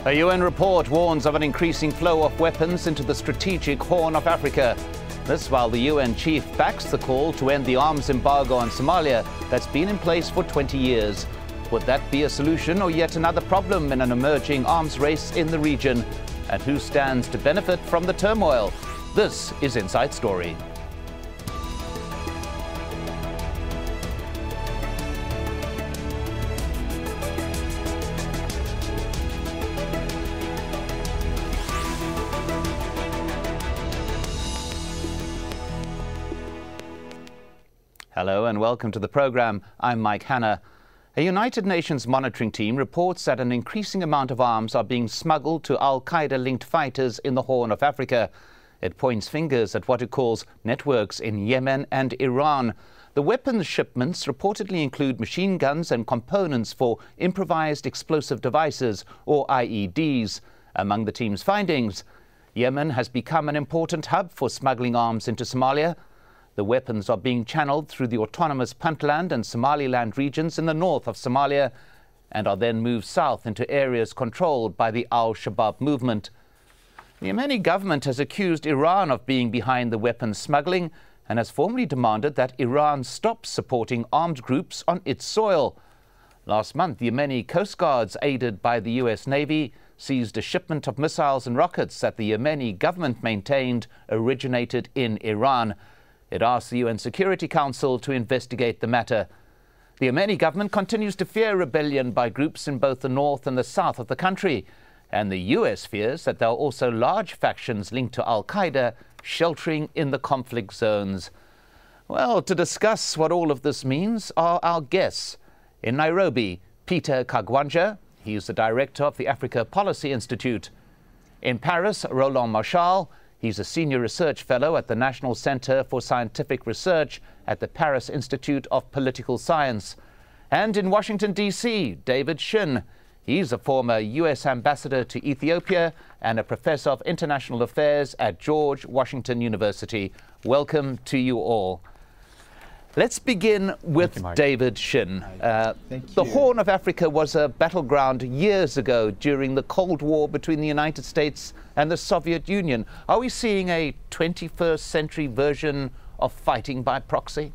A UN report warns of an increasing flow of weapons into the strategic Horn of Africa. This while the UN chief backs the call to end the arms embargo on Somalia that's been in place for 20 years. Would that be a solution or yet another problem in an emerging arms race in the region? And who stands to benefit from the turmoil? This is Inside Story. Hello and welcome to the program. I'm Mike Hanna. A United Nations monitoring team reports that an increasing amount of arms are being smuggled to al-qaeda-linked fighters in the Horn of Africa. It points fingers at what it calls networks in Yemen and Iran. The weapons shipments reportedly include machine guns and components for improvised explosive devices, or IEDs. Among the team's findings, Yemen has become an important hub for smuggling arms into Somalia. The weapons are being channeled through the autonomous Puntland and Somaliland regions in the north of Somalia and are then moved south into areas controlled by the Al-Shabab movement. The Yemeni government has accused Iran of being behind the weapons smuggling and has formally demanded that Iran stop supporting armed groups on its soil. Last month, the Yemeni Coast Guards, aided by the US Navy, seized a shipment of missiles and rockets that the Yemeni government maintained originated in Iran. It asked the UN Security Council to investigate the matter. The Yemeni government continues to fear rebellion by groups in both the north and the south of the country, and the US fears that there are also large factions linked to al-qaeda sheltering in the conflict zones. Well, to discuss what all of this means are our guests. In Nairobi, Peter Kagwanja, he is the director of the Africa Policy Institute. In Paris, Roland Marchal, he's a senior research fellow at the National Center for Scientific Research at the Paris Institute of Political Science. And in Washington, D.C., David Shinn. He's a former U.S. ambassador to Ethiopia and a professor of international affairs at George Washington University. Welcome to you all. Let's begin with David Shinn. The Horn of Africa was a battleground years ago during the Cold War between the United States and the Soviet Union. Are we seeing a 21st century version of fighting by proxy?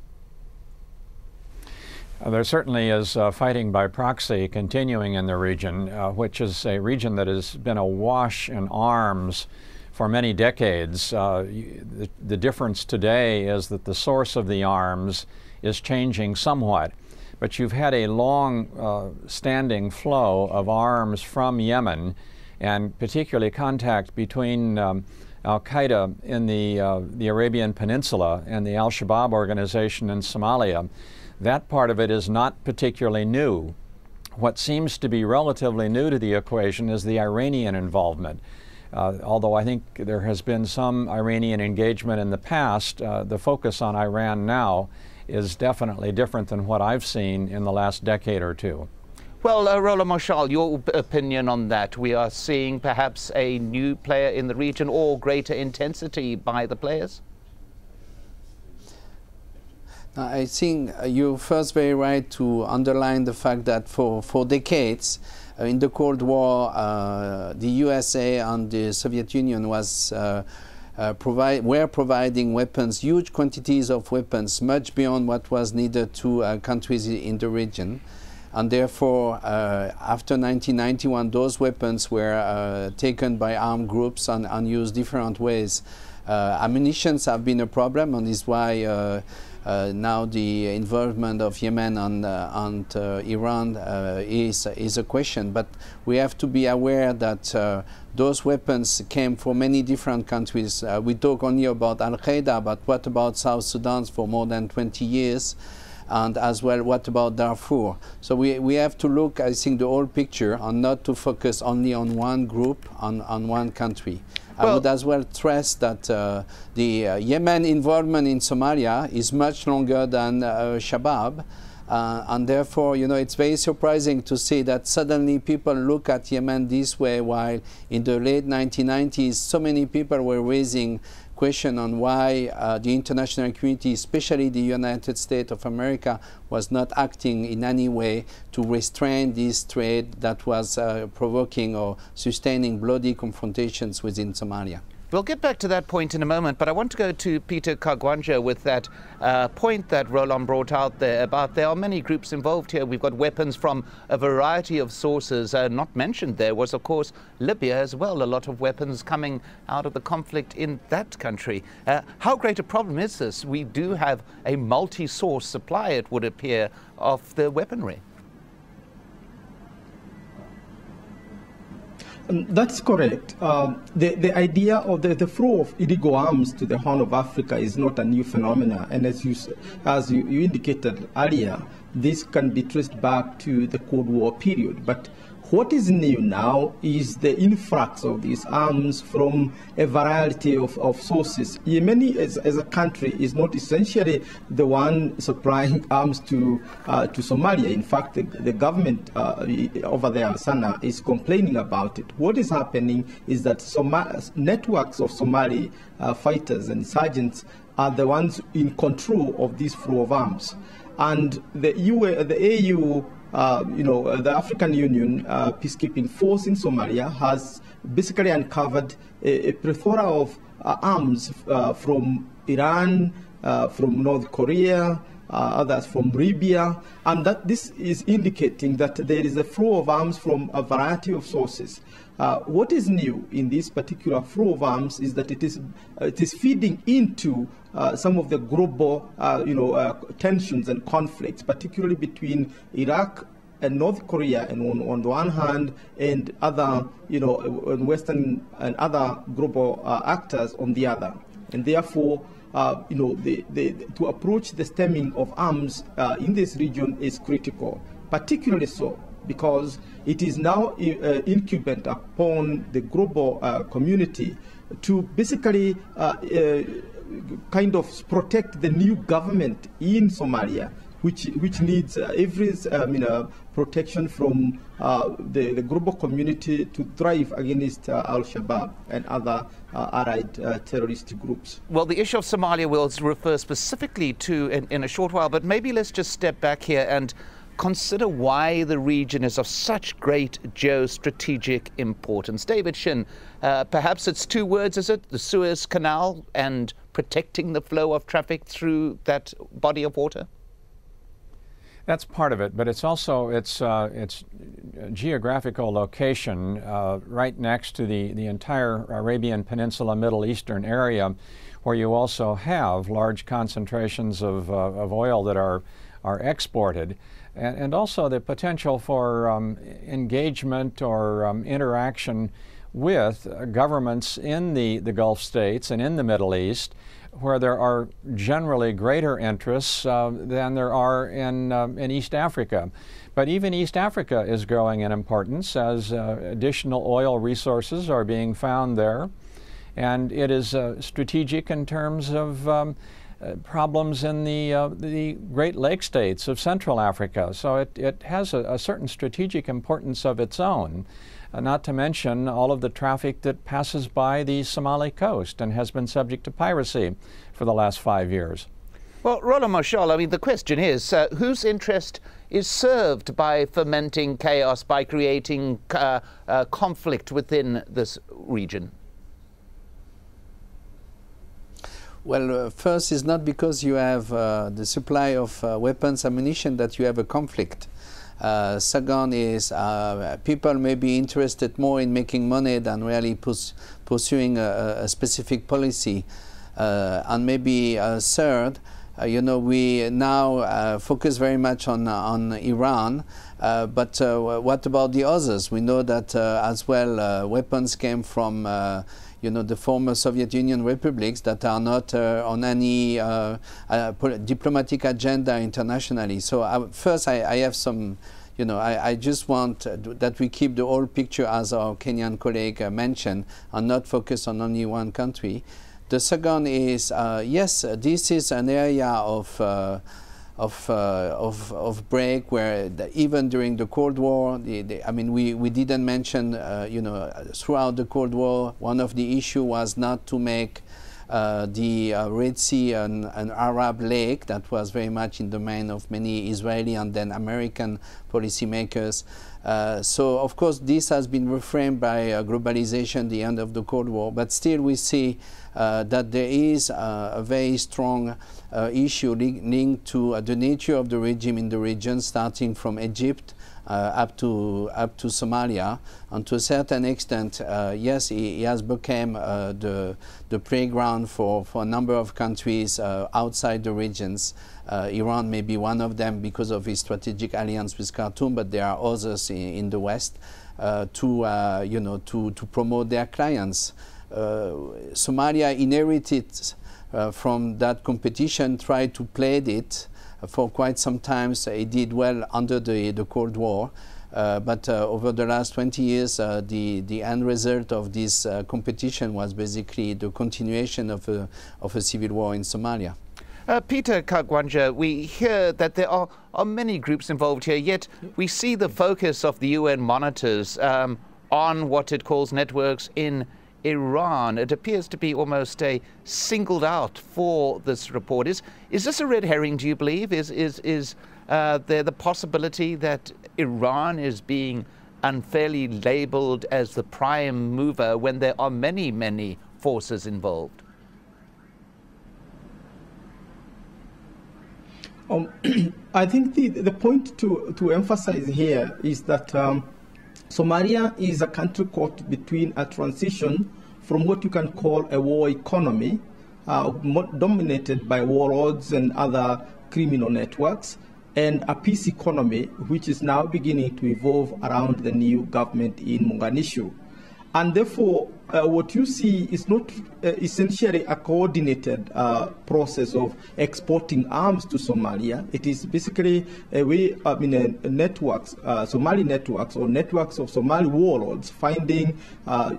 There certainly is fighting by proxy continuing in the region, which is a region that has been awash in arms for many decades. The difference today is that the source of the arms is changing somewhat, but you've had a long standing flow of arms from Yemen, and particularly contact between al-qaeda in the Arabian Peninsula and the Al-Shabab organization in Somalia. That part of it is not particularly new. What seems to be relatively new to the equation is the Iranian involvement. Although I think there has been some Iranian engagement in the past, the focus on Iran now is definitely different than what I've seen in the last decade or two. Well, Roland Marchal, your opinion on that? We are seeing perhaps a new player in the region or greater intensity by the players? I think you're first very right to underline the fact that for decades, in the Cold War, the USA and the Soviet Union were providing weapons, huge quantities of weapons, much beyond what was needed to countries in the region. And therefore, after 1991, those weapons were taken by armed groups and used different ways. Ammunitions have been a problem, and is why now the involvement of Yemen and Iran is a question. But we have to be aware that those weapons came from many different countries. We talk only about al-qaeda, but what about South Sudan for more than 20 years? And as well, what about Darfur? So we have to look, I think, the whole picture and not to focus only on one group, on one country. Well, I would as well stress that the Yemen involvement in Somalia is much longer than Shabab. And therefore, you know, it's very surprising to see that suddenly people look at Yemen this way, while in the late 1990s, so many people were raising question on why the international community, especially the United States of America, was not acting in any way to restrain this trade that was provoking or sustaining bloody confrontations within Somalia. We'll get back to that point in a moment, but I want to go to Peter Kagwanja with that point that Roland brought out there about there are many groups involved here. We've got weapons from a variety of sources. Not mentioned there was, of course, Libya as well. A lot of weapons coming out of the conflict in that country. How great a problem is this? We do have a multi-source supply, it would appear, of the weaponry. That's correct. The idea of the flow of illegal arms to the Horn of Africa is not a new phenomenon. And as you indicated earlier, this can be traced back to the Cold War period. But what is new now is the influx of these arms from a variety of sources. Yemen, as a country, is not essentially the one supplying arms to Somalia. In fact, the government over there, Sana, is complaining about it. What is happening is that networks of Somali fighters and insurgents are the ones in control of this flow of arms. And the AU, the African Union peacekeeping force in Somalia has basically uncovered a plethora of arms from Iran, from North Korea, others from Libya, and that this is indicating that there is a flow of arms from a variety of sources. What is new in this particular flow of arms is that it is feeding into some of the global tensions and conflicts, particularly between Iraq and North Korea, and on the one hand, and other Western and other global actors on the other, and therefore. To approach the stemming of arms in this region is critical, particularly so because it is now incumbent upon the global community to basically kind of protect the new government in Somalia, which needs every protection from the global community to thrive against Al-Shabab and other allied terrorist groups. Well, the issue of Somalia we'll refer specifically to in a short while, but maybe let's just step back here and consider why the region is of such great geostrategic importance. David Shinn, perhaps it's two words, is it? The Suez Canal and protecting the flow of traffic through that body of water? That's part of it, but it's also its geographical location right next to the entire Arabian Peninsula, Middle Eastern area, where you also have large concentrations of oil that are exported, and also the potential for engagement or interaction with governments in the Gulf states and in the Middle East, where there are generally greater interests than there are in East Africa. But even East Africa is growing in importance as additional oil resources are being found there. And it is strategic in terms of problems in the Great Lakes states of Central Africa. So it has a certain strategic importance of its own. Not to mention all of the traffic that passes by the Somali coast and has been subject to piracy for the last 5 years. Well, Roland Marchal, I mean, the question is, whose interest is served by fomenting chaos, by creating conflict within this region? Well, first, it's not because you have the supply of weapons, ammunition that you have a conflict. Second is people may be interested more in making money than really pursuing a specific policy. And maybe third, we now focus very much on Iran, but what about the others? We know that as well weapons came from the former Soviet Union republics that are not on any diplomatic agenda internationally. So first I have some, I just want that we keep the whole picture as our Kenyan colleague mentioned and not focus on only one country. The second is, yes, this is an area of break where even during the Cold War, I mean, we didn't mention, throughout the Cold War, one of the issues was not to make the Red Sea and Arab Lake, that was very much in the mind of many Israeli and then American policymakers. So, of course, this has been reframed by globalization, the end of the Cold War, but still we see that there is a very strong issue linked to the nature of the regime in the region, starting from Egypt up to Somalia, and to a certain extent, yes, he has become the playground for a number of countries outside the regions. Iran may be one of them because of his strategic alliance with Khartoum, but there are others in the West to promote their clients. Somalia inherited from that competition, tried to play it for quite some time. So it did well under the Cold War, but over the last 20 years, the end result of this competition was basically the continuation of a civil war in Somalia. Peter Kagwanja, we hear that there are many groups involved here, yet we see the focus of the UN monitors on what it calls networks in Iran. It appears to be almost a singled out for this report. Is this a red herring, do you believe? Is there the possibility that Iran is being unfairly labeled as the prime mover when there are many, many forces involved? I think the point to emphasize here is that Somalia is a country caught between a transition from what you can call a war economy, dominated by warlords and other criminal networks, and a peace economy, which is now beginning to evolve around the new government in Mogadishu. And therefore, what you see is not essentially a coordinated process of exporting arms to Somalia. It is basically a way, networks, Somali networks or networks of Somali warlords finding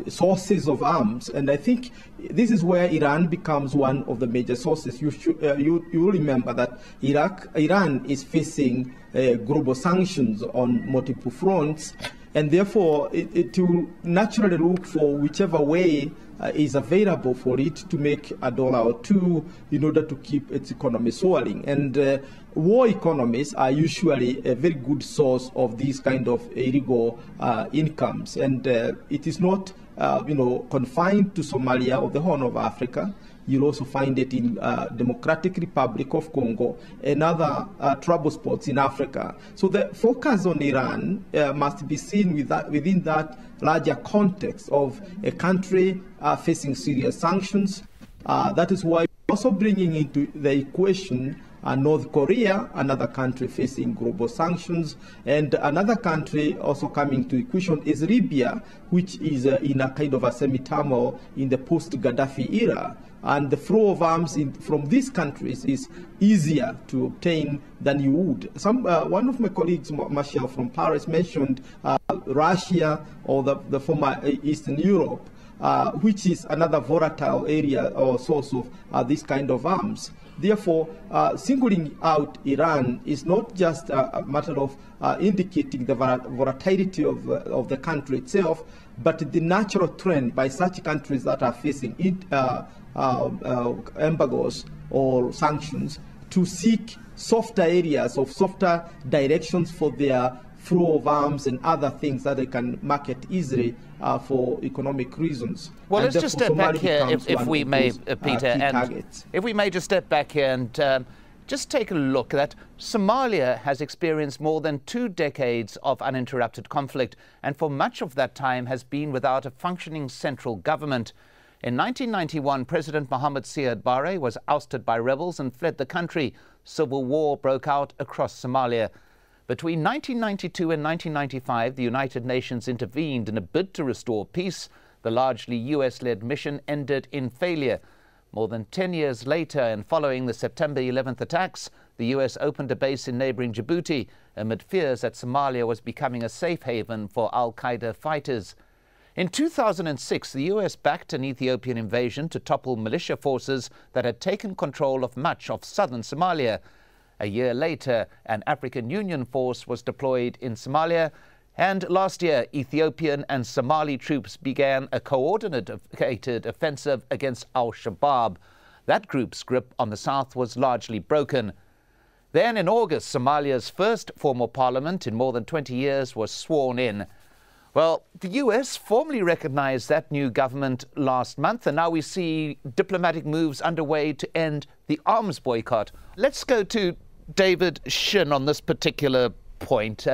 sources of arms. And I think this is where Iran becomes one of the major sources. You remember that Iran is facing global sanctions on multiple fronts. And therefore, it will naturally look for whichever way is available for it to make a dollar or two in order to keep its economy soaring. And war economies are usually a very good source of these kind of illegal incomes. And it is not, confined to Somalia or the Horn of Africa. You'll also find it in Democratic Republic of Congo and other trouble spots in Africa. So the focus on Iran must be seen within that larger context of a country facing serious sanctions. That is why we're also bringing into the equation North Korea, another country facing global sanctions, and another country also coming to equation is Libya, which is in a kind of a semi-turmoil in the post-Gaddafi era. And the flow of arms from these countries is easier to obtain than you would. One of my colleagues, Marchal from Paris, mentioned Russia or the former Eastern Europe, which is another volatile area or source of this kind of arms. Therefore, singling out Iran is not just a matter of indicating the volatility of the country itself, but the natural trend by such countries that are facing embargoes or sanctions to seek softer areas of softer directions for their flow of arms and other things that they can market easily for economic reasons. Well, let's just step back here, if we may, Peter, and if we may just step back here and just take a look at Somalia has experienced more than 2 decades of uninterrupted conflict, and for much of that time has been without a functioning central government. In 1991, President Mohammed Siad Barre was ousted by rebels and fled the country. Civil war broke out across Somalia. Between 1992 and 1995, the United Nations intervened in a bid to restore peace. The largely US-led mission ended in failure. More than 10 years later, and following the September 11th attacks, the US opened a base in neighboring Djibouti amid fears that Somalia was becoming a safe haven for al-Qaeda fighters. In 2006, the US backed an Ethiopian invasion to topple militia forces that had taken control of much of southern Somalia. A year later, an African Union force was deployed in Somalia And last year, Ethiopian and Somali troops began a coordinated offensive against Al-Shabab. That group's grip on the south was largely broken. Then in August, Somalia's first formal parliament in more than 20 years was sworn in. Well, the US formally recognized that new government last month, and now we see diplomatic moves underway to end the arms boycott. Let's go to David Shinn on this particular point.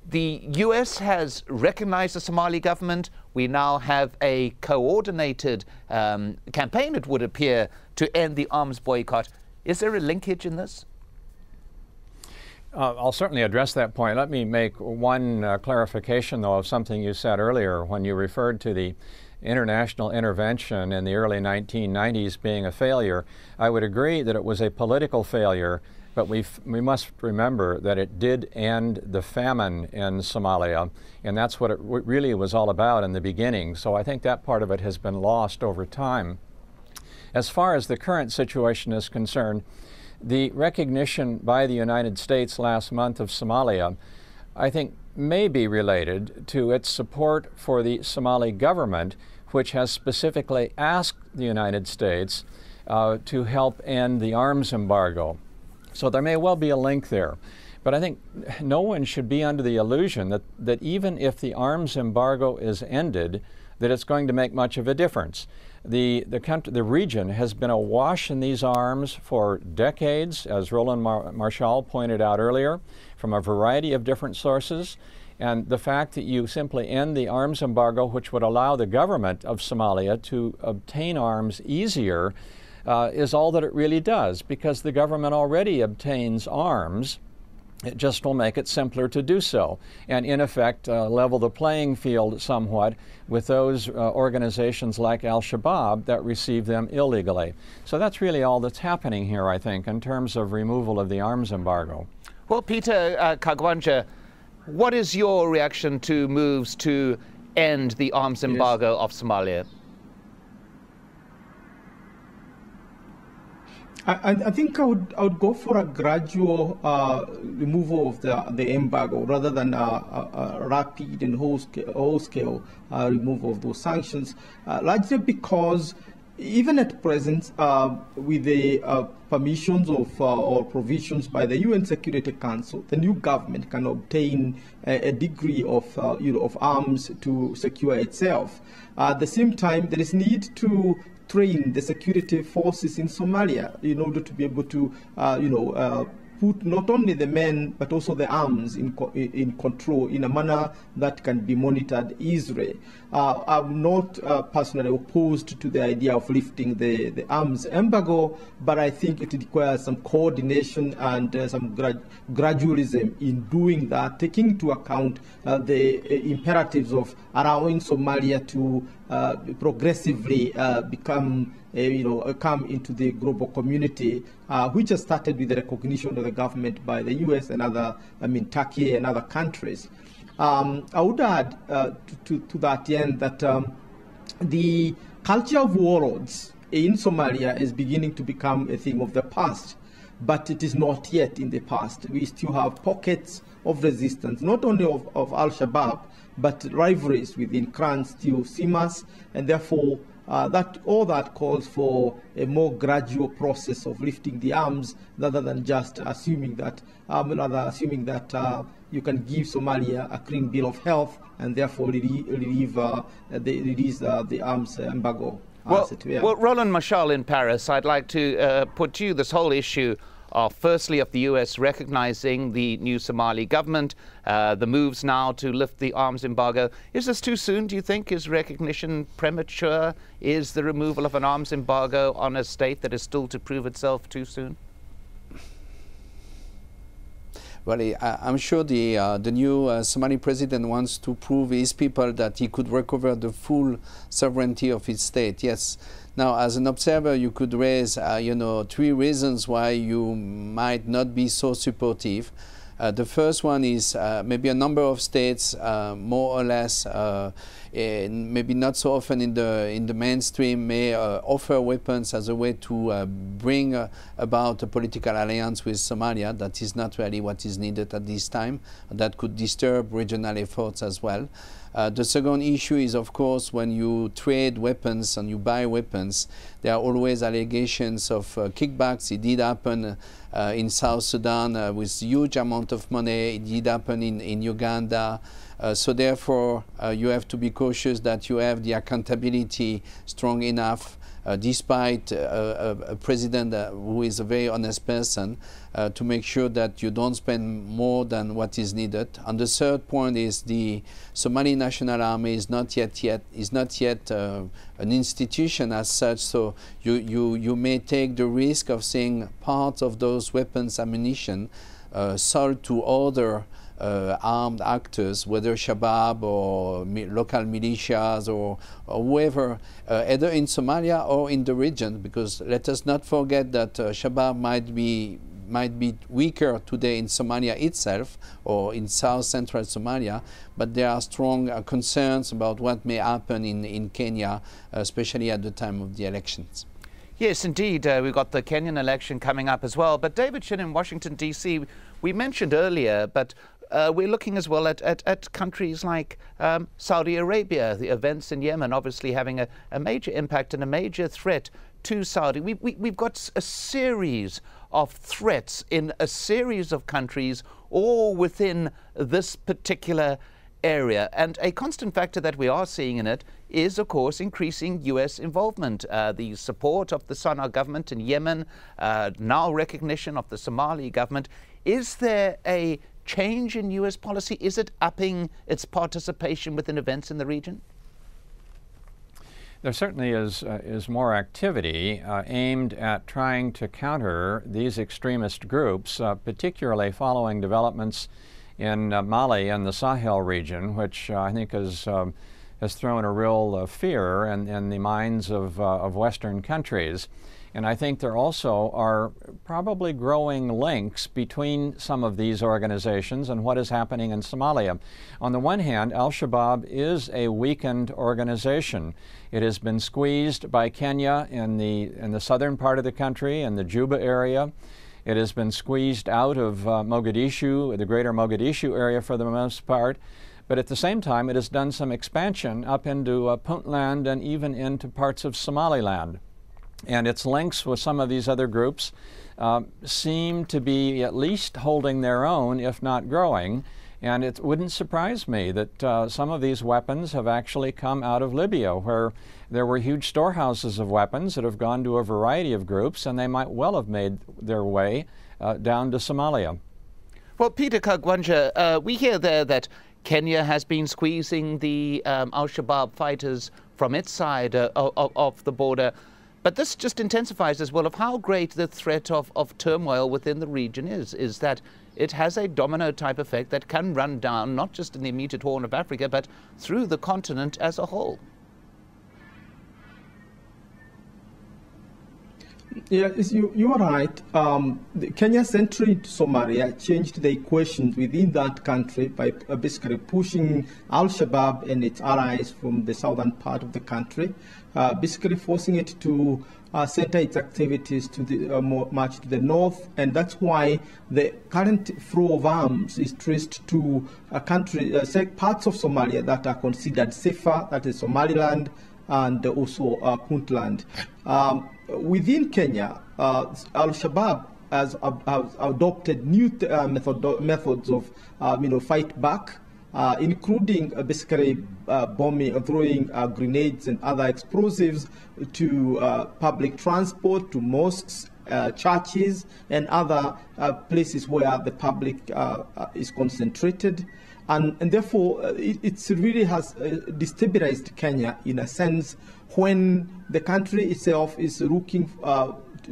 The US has recognized the Somali government. We now have a coordinated campaign, it would appear, to end the arms boycott. Is there a linkage in this? I'll certainly address that point. Let me make one clarification, though, of something you said earlier when you referred to the international intervention in the early 1990s being a failure. I would agree that it was a political failure, but we must remember that it did end the famine in Somalia, and that's what it really was all about in the beginning. So I think that part of it has been lost over time. As far as the current situation is concerned, the recognition by the United States last month of Somalia, I think, may be related to its support for the Somali government, which has specifically asked the United States to help end the arms embargo. So there may well be a link there. But I think no one should be under the illusion that even if the arms embargo is ended, that it's going to make much of a difference. The region has been awash in these arms for decades, as Roland Marchal pointed out earlier, from a variety of different sources. And the fact that you simply end the arms embargo, which would allow the government of Somalia to obtain arms easier, is all that it really does, because the government already obtains arms. It just will make it simpler to do so, and in effect level the playing field somewhat with those organizations like Al-Shabab that receive them illegally. So that's really all that's happening here, I think, in terms of removal of the arms embargo. Well, Peter Kagwanja, what is your reaction to moves to end the arms embargo of Somalia? I think I would go for a gradual removal of the embargo rather than a rapid and whole-scale removal of those sanctions, largely because even at present, with the permissions of or provisions by the UN Security Council, the new government can obtain a degree of of arms to secure itself. At the same time, there is need to train the security forces in Somalia in order to be able to, put not only the men but also the arms in control in a manner that can be monitored easily. I'm not personally opposed to the idea of lifting the arms embargo, but I think it requires some coordination and some gradualism in doing that, taking into account the imperatives of allowing Somalia to progressively become come into the global community, which has started with the recognition of the government by the US and Turkey and other countries. I would add to that end that the culture of warlords in Somalia is beginning to become a thing of the past, but it is not yet in the past. We still have pockets of resistance, not only of Al-Shabab, but rivalries within clans still simmers, and therefore all that calls for a more gradual process of lifting the arms rather than just assuming that you can give Somalia a clean bill of health and therefore release the arms embargo. Well, Roland Marchal in Paris, I'd like to put to you this whole issue of, firstly, of the US recognizing the new Somali government, the moves now to lift the arms embargo. Is this too soon, do you think? Is recognition premature? Is the removal of an arms embargo on a state that is still to prove itself too soon? Well, I'm sure the new Somali president wants to prove his people that he could recover the full sovereignty of his state. Yes. Now, as an observer, you could raise, 3 reasons why you might not be so supportive. The first one is maybe a number of states, more or less, maybe not so often in the mainstream, may offer weapons as a way to bring about a political alliance with Somalia. That is not really what is needed at this time. That could disturb regional efforts as well. The second issue is, of course, when you trade weapons and you buy weapons, there are always allegations of kickbacks. It did happen in South Sudan with huge amount of money. It did happen in Uganda. So therefore, you have to be cautious that you have the accountability strong enough, despite a president who is a very honest person, to make sure that you don't spend more than what is needed. And the third point is the Somali National Army is not yet an institution as such. So you may take the risk of seeing parts of those weapons, ammunition, sold to other armed actors, whether Shabab or local militias or whoever, either in Somalia or in the region, because let us not forget that Shabab might be weaker today in Somalia itself or in south central Somalia, but there are strong concerns about what may happen in Kenya, especially at the time of the elections. Yes, indeed. We've got the Kenyan election coming up as well. But David Shinn in Washington, D.C., we mentioned earlier, but we're looking as well at countries like Saudi Arabia, the events in Yemen obviously having a major impact and a major threat to Saudi. We've got a series of threats in a series of countries, all within this particular area. And a constant factor that we are seeing in it is, of course, increasing U.S. involvement. The support of the Sana'a government in Yemen, now recognition of the Somali government. Is there a change in U.S. policy? Is it upping its participation within events in the region? There certainly is more activity aimed at trying to counter these extremist groups, particularly following developments in Mali and the Sahel region, which I think has thrown a real fear in the minds of Western countries. And I think there also are probably growing links between some of these organizations and what is happening in Somalia. On the one hand, Al-Shabab is a weakened organization. It has been squeezed by Kenya in the southern part of the country, in the Juba area. It has been squeezed out of Mogadishu, the greater Mogadishu area for the most part. But at the same time, it has done some expansion up into Puntland and even into parts of Somaliland. And its links with some of these other groups seem to be at least holding their own, if not growing. And it wouldn't surprise me that some of these weapons have actually come out of Libya, where there were huge storehouses of weapons that have gone to a variety of groups, and they might well have made their way down to Somalia. Well, Peter Kagwanja, we hear there that Kenya has been squeezing the Al-Shabab fighters from its side of the border. But this just intensifies as well of how great the threat of turmoil within the region is that it has a domino type effect that can run down not just in the immediate Horn of Africa, but through the continent as a whole. Yeah, you are right. Kenya's entry into Somalia changed the equations within that country by basically pushing Al-Shabaab and its allies from the southern part of the country, basically forcing it to center its activities to the much to the north, and that's why the current flow of arms is traced to a country, parts of Somalia that are considered safer, that is Somaliland and also Puntland. Within Kenya, Al-Shabaab has adopted new methods of fight back, including basically bombing, throwing grenades and other explosives to public transport, to mosques, churches, and other places where the public is concentrated. And therefore, it really has destabilized Kenya in a sense when the country itself is looking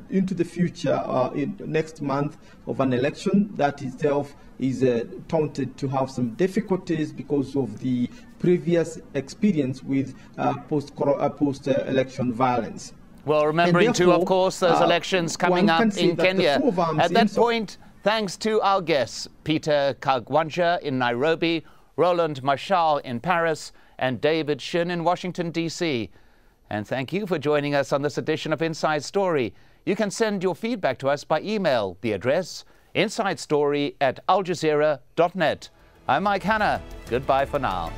into the future in next month of an election that itself is taunted to have some difficulties because of the previous experience with post-election violence. Well, remembering too, of course, those elections coming up in Kenya. At that point, Thanks to our guests, Peter Kagwanja in Nairobi, Roland Marchal in Paris, and David Shinn in Washington, D.C. And thank you for joining us on this edition of Inside Story. You can send your feedback to us by email. The address, insidestory@aljazeera.net. I'm Mike Hanna. Goodbye for now.